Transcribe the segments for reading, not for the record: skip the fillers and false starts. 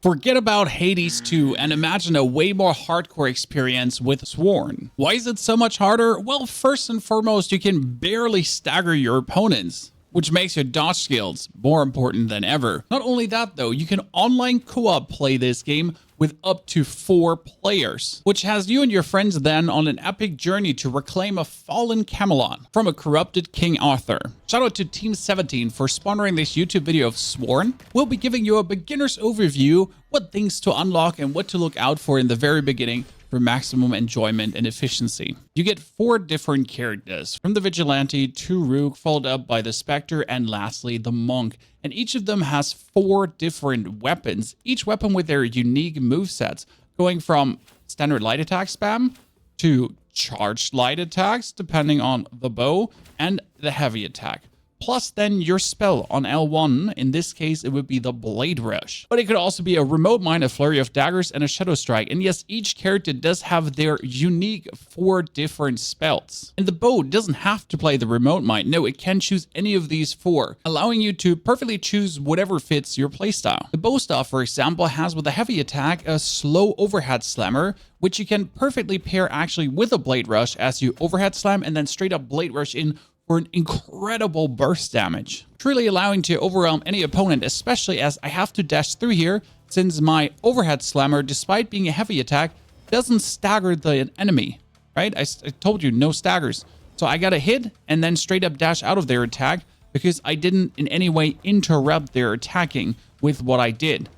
Forget about Hades 2 and imagine a way more hardcore experience with Sworn. Why is it so much harder? Well, first and foremost, you can barely stagger your opponents, which makes your dodge skills more important than ever. Not only that though, you can online co-op play this game with up to 4 players, which has you and your friends then on an epic journey to reclaim a fallen Camelot from a corrupted King Arthur. Shout out to Team 17 for sponsoring this YouTube video of Sworn. We'll be giving you a beginner's overview, what things to unlock and what to look out for in the very beginning for maximum enjoyment and efficiency. You get 4 different characters, from the Vigilante to Rogue, followed up by the Spectre, and lastly the Monk. And each of them has 4 different weapons, each weapon with their unique movesets, going from standard light attack spam to charged light attacks, depending on the bow, and the heavy attack. Plus then your spell on L1, in this case it would be the Blade Rush. But it could also be a Remote Mine, a Flurry of Daggers, and a Shadow Strike. And yes, each character does have their unique 4 different spells. And the bow doesn't have to play the Remote Mine. No, it can choose any of these 4, allowing you to perfectly choose whatever fits your playstyle. The bow staff, for example, has with a heavy attack a slow overhead slammer, which you can perfectly pair actually with a Blade Rush as you overhead slam and then straight up Blade Rush in for an incredible burst damage, truly allowing to overwhelm any opponent, especially as I have to dash through here since my overhead slammer, despite being a heavy attack, doesn't stagger the enemy, right? I told you, no staggers. So I got to hit and then straight up dash out of their attack because I didn't in any way interrupt their attacking with what I did.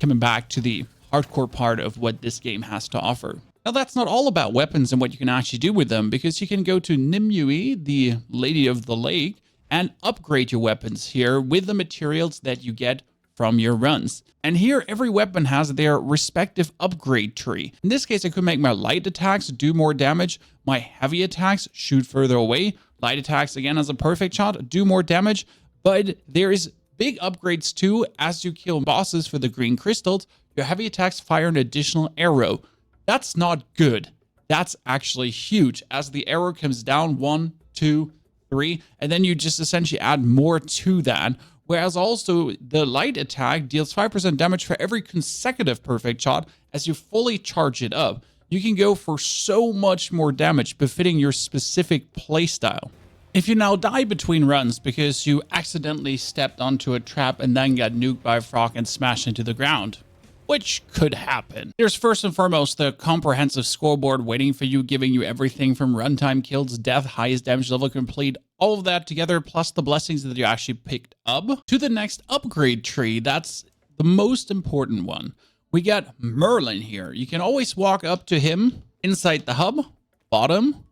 Coming back to the hardcore part of what this game has to offer. Now, that's not all about weapons and what you can actually do with them, because you can go to Nimue, the Lady of the Lake, and upgrade your weapons here with the materials that you get from your runs. And here, every weapon has their respective upgrade tree. In this case, I could make my light attacks do more damage, my heavy attacks shoot further away, light attacks, again, as a perfect shot, do more damage, but there is big upgrades too. As you kill bosses for the green crystals, your heavy attacks fire an additional arrow. That's not good. That's actually huge, as the arrow comes down 1, 2, 3, and then you just essentially add more to that. Whereas also the light attack deals 5% damage for every consecutive perfect shot as you fully charge it up. You can go for so much more damage befitting your specific playstyle. If you now die between runs because you accidentally stepped onto a trap and then got nuked by a frog and smashed into the ground, which could happen. There's first and foremost the comprehensive scoreboard waiting for you, giving you everything from runtime, kills, death, highest damage level complete, all of that together, plus the blessings that you actually picked up, to the next upgrade tree. That's the most important one. We got Merlin here. You can always walk up to him inside the hub, bottom,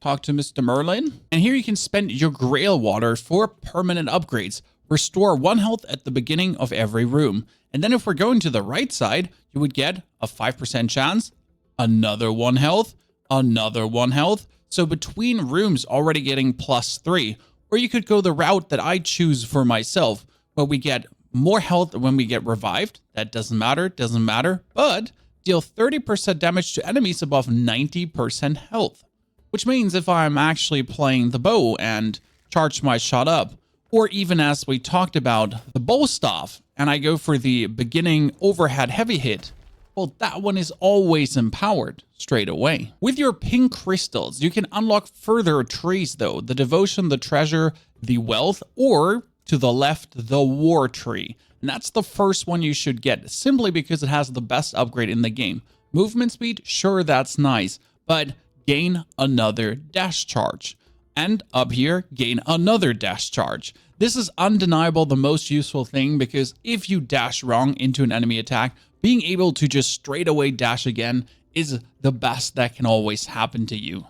talk to Mr. Merlin, and here you can spend your Grail Water for permanent upgrades. Restore 1 health at the beginning of every room. And then if we're going to the right side, you would get a 5% chance, another 1 health, another 1 health. So between rooms already getting +3. Or you could go the route that I choose for myself, where we get more health when we get revived. That doesn't matter, but deal 30% damage to enemies above 90% health. Which means if I'm actually playing the bow and charge my shot up, or even as we talked about the bow staff, and I go for the beginning overhead heavy hit, well, that one is always empowered straight away. With your pink crystals, you can unlock further trees though, the devotion, the treasure, the wealth, or to the left, the war tree. And that's the first one you should get, simply because it has the best upgrade in the game. Movement speed, sure, that's nice, but gain another dash charge. And up here, gain another dash charge. This is undeniable the most useful thing, because if you dash wrong into an enemy attack, being able to just straight away dash again is the best that can always happen to you.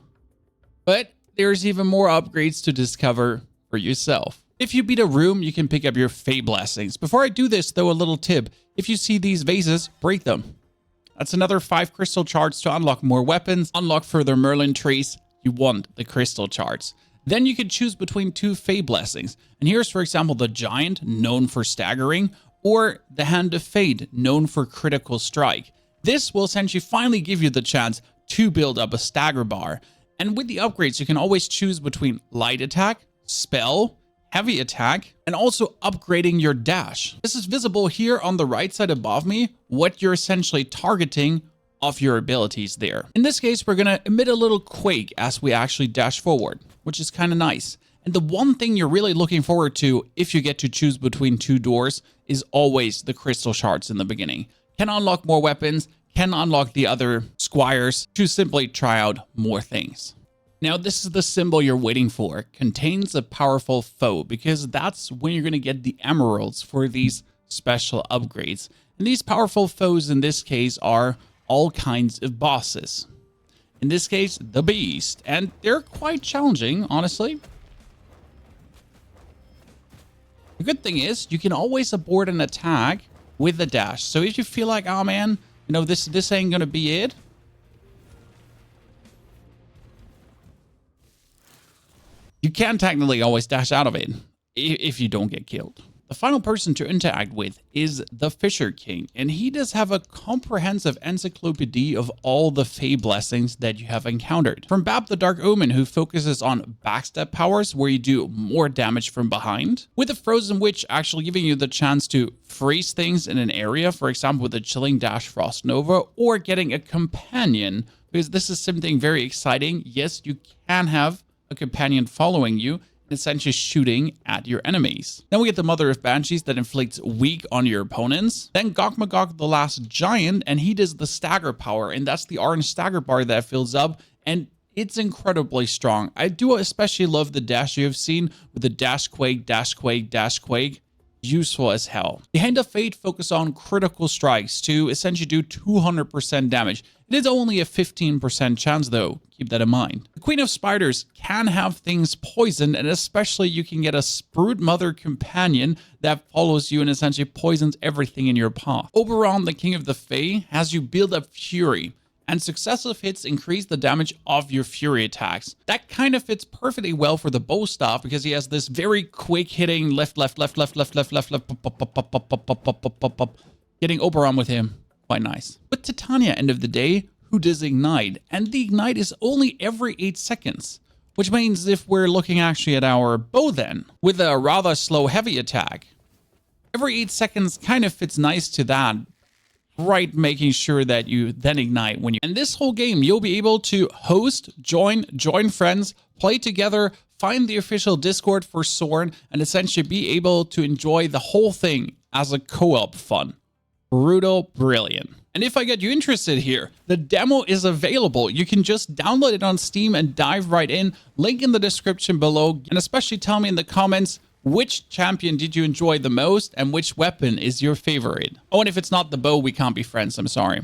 But there's even more upgrades to discover for yourself. If you beat a room, you can pick up your Fae Blessings. Before I do this though, a little tip. If you see these vases, break them. That's another 5 crystal charts to unlock more weapons, unlock further Merlin trees. You want the crystal charts. Then you can choose between 2 Fae Blessings. And here's, for example, the Giant, known for staggering, or the Hand of Fate, known for critical strike. This will essentially finally give you the chance to build up a stagger bar. And with the upgrades, you can always choose between light attack, spell, heavy attack, and also upgrading your dash. This is visible here on the right side above me, what you're essentially targeting of your abilities there. In this case, we're gonna emit a little quake as we actually dash forward, which is kind of nice. And the one thing you're really looking forward to if you get to choose between two doors is always the crystal shards in the beginning. Can unlock more weapons, can unlock the other squires to simply try out more things. Now, this is the symbol you're waiting for. Contains a powerful foe, because that's when you're going to get the emeralds for these special upgrades. And these powerful foes in this case are all kinds of bosses. In this case, the beast. And they're quite challenging, honestly. The good thing is you can always abort an attack with the dash. So if you feel like, oh man, you know, this ain't going to be it, you can technically always dash out of it if you don't get killed. The final person to interact with is the Fisher King, and he does have a comprehensive encyclopedia of all the Fae Blessings that you have encountered. From Bab the Dark Omen, who focuses on backstab powers where you do more damage from behind, with the Frozen Witch actually giving you the chance to freeze things in an area, for example with the Chilling Dash Frost Nova, or getting a companion, because this is something very exciting. Yes, you can have a companion following you, essentially shooting at your enemies. Then we get the Mother of Banshees that inflicts weak on your opponents. Then Gog Magog the Last Giant, and he does the stagger power, and that's the orange stagger bar that fills up, and it's incredibly strong. I do especially love the dash you have seen with the dash quake, dash quake, dash quake. Useful as hell. The Hand of Fate focus on critical strikes to essentially do 200% damage. It is only a 15% chance though, keep that in mind. The Queen of Spiders can have things poisoned, and especially you can get a Sprout Mother companion that follows you and essentially poisons everything in your path. Oberon, the King of the Fae, has you build up Fury, and successive hits increase the damage of your Fury attacks. That kind of fits perfectly well for the bow staff because he has this very quick hitting left, pop, pop. Getting Oberon with him, quite nice. But Titania, end of the day, who does Ignite, and the Ignite is only every 8 seconds, which means if we're looking actually at our bow then, with a rather slow heavy attack, every 8 seconds kind of fits nice to that. Right, making sure that you then ignite when you... And this whole game, you'll be able to host, join friends, play together, find the official Discord for Soren, and essentially be able to enjoy the whole thing as a co-op fun. Brutal, brilliant. And if I get you interested here, the demo is available. You can just download it on Steam and dive right in. Link in the description below. And especially tell me in the comments, which champion did you enjoy the most and which weapon is your favorite? Oh, and if it's not the bow, we can't be friends. I'm sorry.